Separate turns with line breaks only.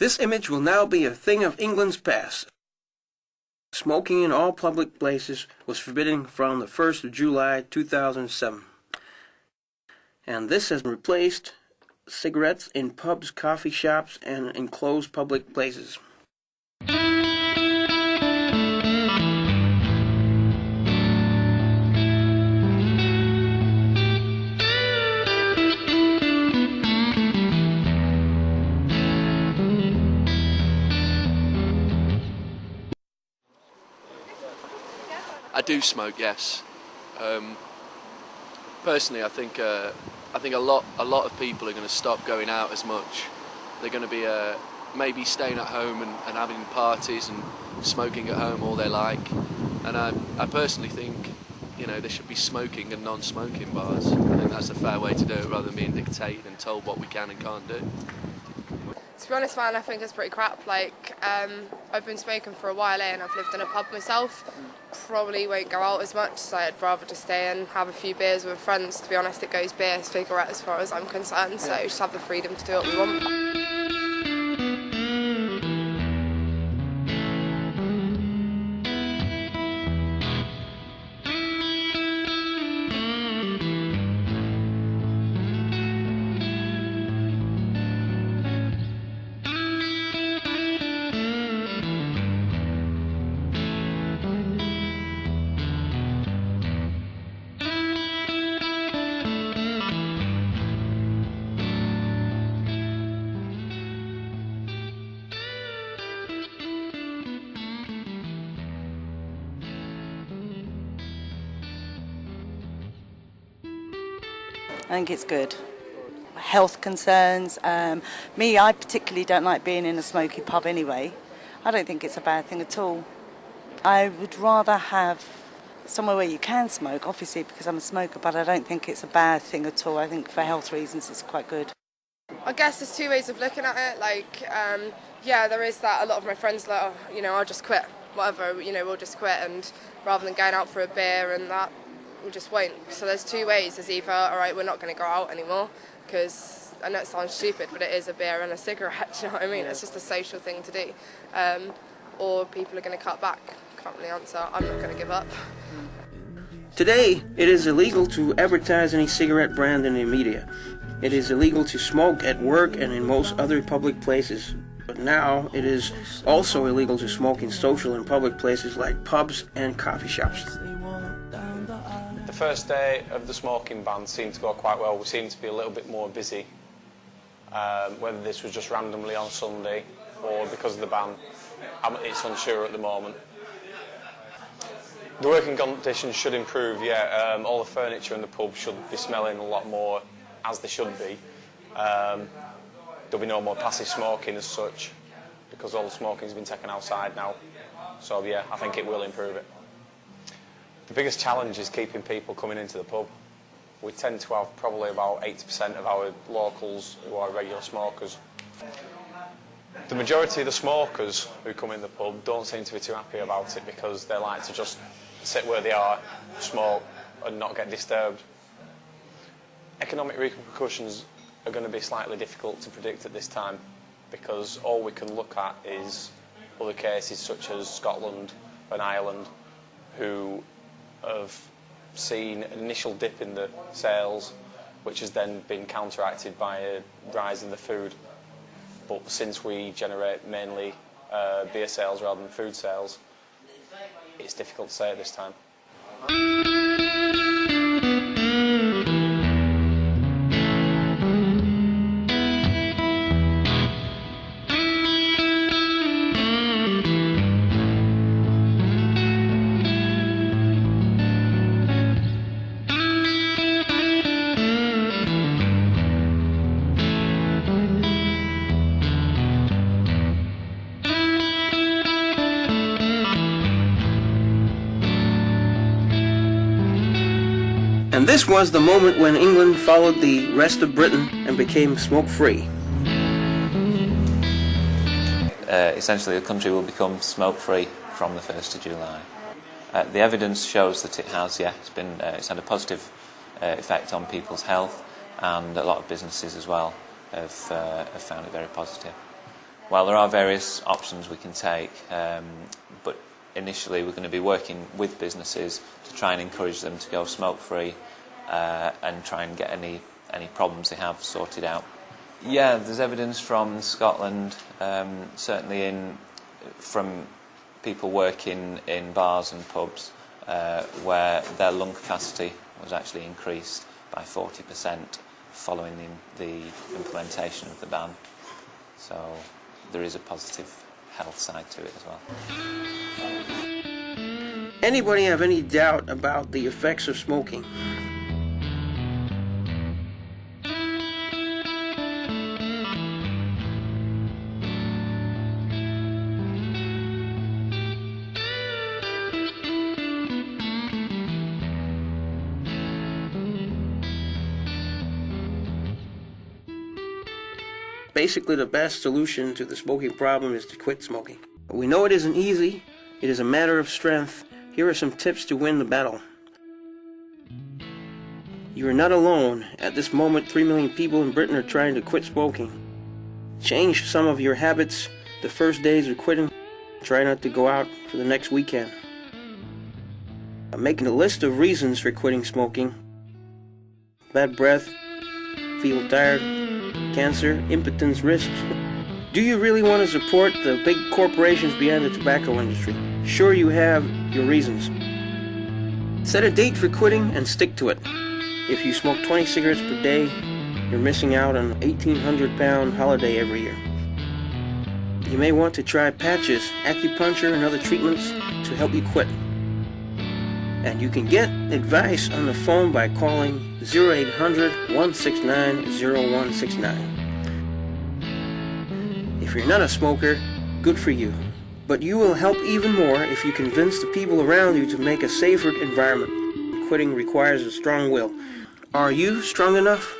This image will now be a thing of England's past. Smoking in all public places was forbidden from the 1st of July 2007. And this has replaced cigarettes in pubs, coffee shops, and enclosed public places.
I do smoke, yes. Personally, I think a lot of people are going to stop going out as much. They're going to be maybe staying at home and having parties and smoking at home all they like. And I personally think, you know, there should be smoking and non-smoking bars. I think that's a fair way to do it, rather than being dictated and told what we can and can't do.
To be honest, man, I think it's pretty crap. Like, I've been smoking for a while and I've lived in a pub myself. Probably won't go out as much, so I'd rather just stay and have a few beers with friends. To be honest, it goes beer, cigarette as far as I'm concerned, so just have the freedom to do what we want.
I think it's good. Health concerns. I particularly don't like being in a smoky pub anyway. I don't think it's a bad thing at all. I would rather have somewhere where you can smoke, obviously, because I'm a smoker, but I don't think it's a bad thing at all. I think for health reasons it's quite good.
I guess there's two ways of looking at it. Like, yeah, there is that. A lot of my friends are like, oh, you know, I'll just quit, whatever, you know, we'll just quit, and rather than going out for a beer and that, we just won't. So there's two ways. There's either, all right, we're not going to go out anymore, because I know it sounds stupid, but it is a beer and a cigarette, do you know what I mean? It's just a social thing to do. Or people are going to cut back. Can't really answer. I'm not going to give up.
Today, it is illegal to advertise any cigarette brand in the media. It is illegal to smoke at work and in most other public places. But now, it is also illegal to smoke in social and public places like pubs and coffee shops.
The first day of the smoking ban seemed to go quite well. We seemed to be a little bit more busy. Whether this was just randomly on Sunday or because of the ban, it's unsure at the moment. The working conditions should improve, yeah. All the furniture in the pub should be smelling a lot more as they should be. There'll be no more passive smoking as such, because all the smoking's been taken outside now. So yeah, I think it will improve it. The biggest challenge is keeping people coming into the pub. We tend to have probably about 80% of our locals who are regular smokers. The majority of the smokers who come in the pub don't seem to be too happy about it, because they like to just sit where they are, smoke and not get disturbed. Economic repercussions are going to be slightly difficult to predict at this time, because all we can look at is other cases such as Scotland and Ireland, who have seen an initial dip in the sales, which has then been counteracted by a rise in the food. But since we generate mainly beer sales rather than food sales, it's difficult to say at this time.
And this was the moment when England followed the rest of Britain and became smoke-free.
Essentially, the country will become smoke-free from the 1st of July. The evidence shows that it has, yeah, it's had a positive effect on people's health, and a lot of businesses as well have found it very positive. Well, there are various options we can take, but initially we're going to be working with businesses to try and encourage them to go smoke-free and try and get any problems they have sorted out. Yeah, there's evidence from Scotland, certainly from people working in bars and pubs, where their lung capacity was actually increased by 40% following the implementation of the ban. So there is a positive health side to it as well.
Anybody have any doubt about the effects of smoking? Basically, the best solution to the smoking problem is to quit smoking. We know it isn't easy. It is a matter of strength. Here are some tips to win the battle. You are not alone. At this moment, 3 million people in Britain are trying to quit smoking. Change some of your habits. The first days of quitting, try not to go out for the next weekend. Making a list of reasons for quitting smoking: bad breath, feel tired, cancer, impotence risks. Do you really want to support the big corporations behind the tobacco industry? Sure, you have your reasons. Set a date for quitting and stick to it. If you smoke 20 cigarettes per day, you're missing out on an 1,800-pound holiday every year. You may want to try patches, acupuncture, and other treatments to help you quit. And you can get advice on the phone by calling 0800-169-0169. If you're not a smoker, good for you. But you will help even more if you convince the people around you to make a safer environment. Quitting requires a strong will. Are you strong enough?